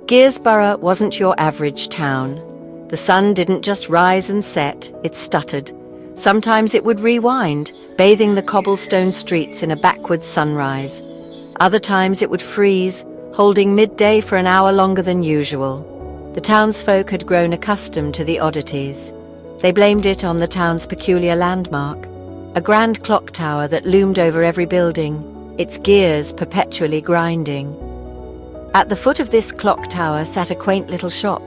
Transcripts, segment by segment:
Gearsborough wasn't your average town. The sun didn't just rise and set, it stuttered. Sometimes it would rewind, bathing the cobblestone streets in a backward sunrise. Other times it would freeze, holding midday for an hour longer than usual. The townsfolk had grown accustomed to the oddities. They blamed it on the town's peculiar landmark, a grand clock tower that loomed over every building, its gears perpetually grinding. At the foot of this clock tower sat a quaint little shop.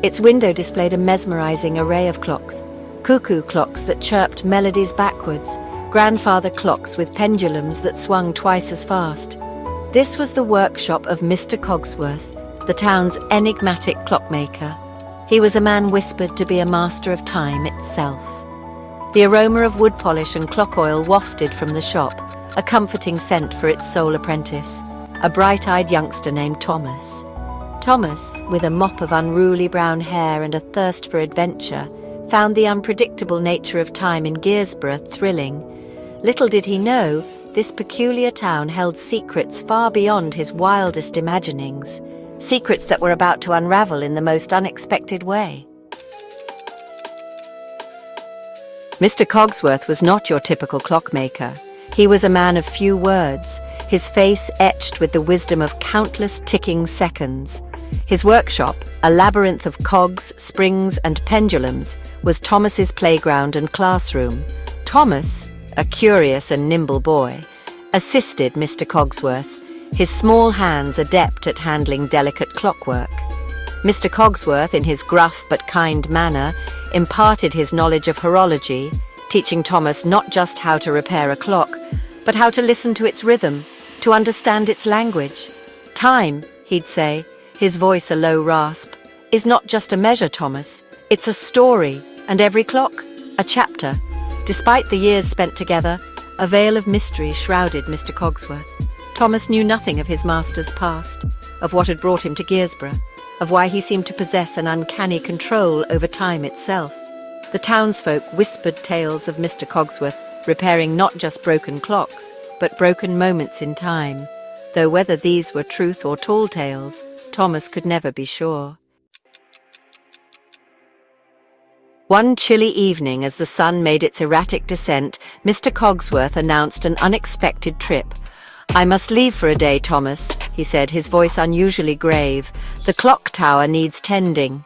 Its window displayed a mesmerizing array of clocks, cuckoo clocks that chirped melodies backwards, grandfather clocks with pendulums that swung twice as fast. This was the workshop of Mr. Cogsworth, the town's enigmatic clockmaker. He was a man whispered to be a master of time itself. The aroma of wood polish and clock oil wafted from the shop, a comforting scent for its sole apprentice, a bright-eyed youngster named Thomas. Thomas, with a mop of unruly brown hair and a thirst for adventure, found the unpredictable nature of time in Gearsborough thrilling. Little did he know, this peculiar town held secrets far beyond his wildest imaginings, secrets that were about to unravel in the most unexpected way. Mr. Cogsworth was not your typical clockmaker. He was a man of few words, his face etched with the wisdom of countless ticking seconds. His workshop, a labyrinth of cogs, springs, and pendulums, was Thomas's playground and classroom. Thomas, a curious and nimble boy, assisted Mr. Cogsworth, his small hands adept at handling delicate clockwork. Mr. Cogsworth, in his gruff but kind manner, imparted his knowledge of horology, teaching Thomas not just how to repair a clock, but how to listen to its rhythm, to understand its language. Time, he'd say, his voice a low rasp, is not just a measure, Thomas. It's a story, and every clock, a chapter. Despite the years spent together, a veil of mystery shrouded Mr. Cogsworth. Thomas knew nothing of his master's past, of what had brought him to Gearsborough, of why he seemed to possess an uncanny control over time itself. The townsfolk whispered tales of Mr. Cogsworth repairing not just broken clocks, but broken moments in time, though whether these were truth or tall tales, Thomas could never be sure. One chilly evening, as the sun made its erratic descent, Mr. Cogsworth announced an unexpected trip. "I must leave for a day, Thomas," he said, his voice unusually grave. "The clock tower needs tending."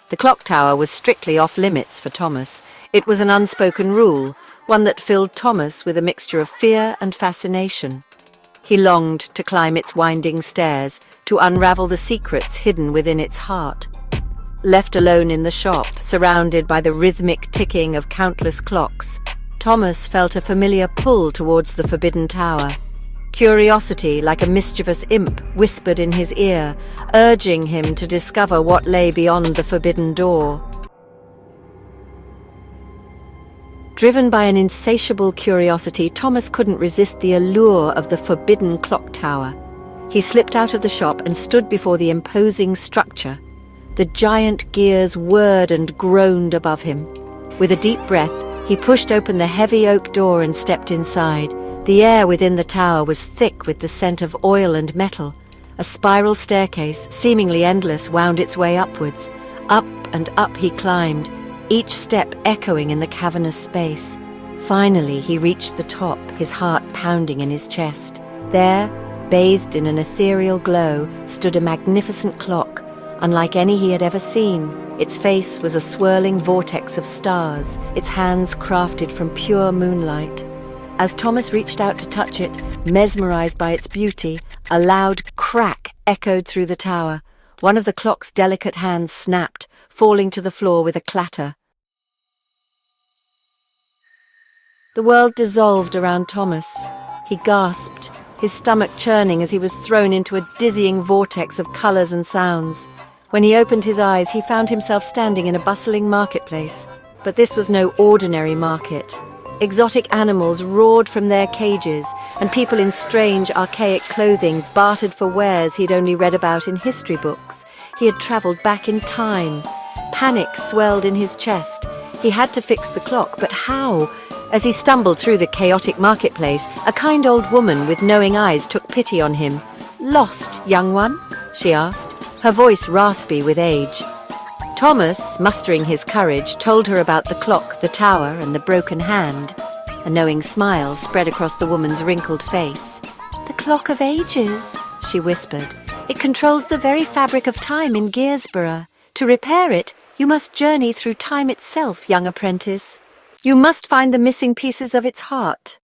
The clock tower was strictly off-limits for Thomas. It was an unspoken rule, one that filled Thomas with a mixture of fear and fascination. He longed to climb its winding stairs, to unravel the secrets hidden within its heart. Left alone in the shop, surrounded by the rhythmic ticking of countless clocks, Thomas felt a familiar pull towards the forbidden tower. Curiosity, like a mischievous imp, whispered in his ear, urging him to discover what lay beyond the forbidden door. Driven by an insatiable curiosity, Thomas couldn't resist the allure of the forbidden clock tower. He slipped out of the shop and stood before the imposing structure. The giant gears whirred and groaned above him. With a deep breath, he pushed open the heavy oak door and stepped inside. The air within the tower was thick with the scent of oil and metal. A spiral staircase, seemingly endless, wound its way upwards. Up and up he climbed, each step echoing in the cavernous space. Finally, he reached the top, his heart pounding in his chest. There, bathed in an ethereal glow, stood a magnificent clock, unlike any he had ever seen. Its face was a swirling vortex of stars, its hands crafted from pure moonlight. As Thomas reached out to touch it, mesmerized by its beauty, a loud crack echoed through the tower. One of the clock's delicate hands snapped, falling to the floor with a clatter. The world dissolved around Thomas. He gasped, his stomach churning as he was thrown into a dizzying vortex of colors and sounds. When he opened his eyes, he found himself standing in a bustling marketplace. But this was no ordinary market. Exotic animals roared from their cages, and people in strange, archaic clothing bartered for wares he'd only read about in history books. He had travelled back in time. Panic swelled in his chest. He had to fix the clock, but how? As he stumbled through the chaotic marketplace, a kind old woman with knowing eyes took pity on him. "Lost, young one?" she asked. her voice raspy with age. Thomas, mustering his courage, told her about the clock, the tower, and the broken hand. A knowing smile spread across the woman's wrinkled face. "The clock of ages," she whispered. "It controls the very fabric of time in Gearsborough. To repair it, you must journey through time itself, young apprentice. You must find the missing pieces of its heart."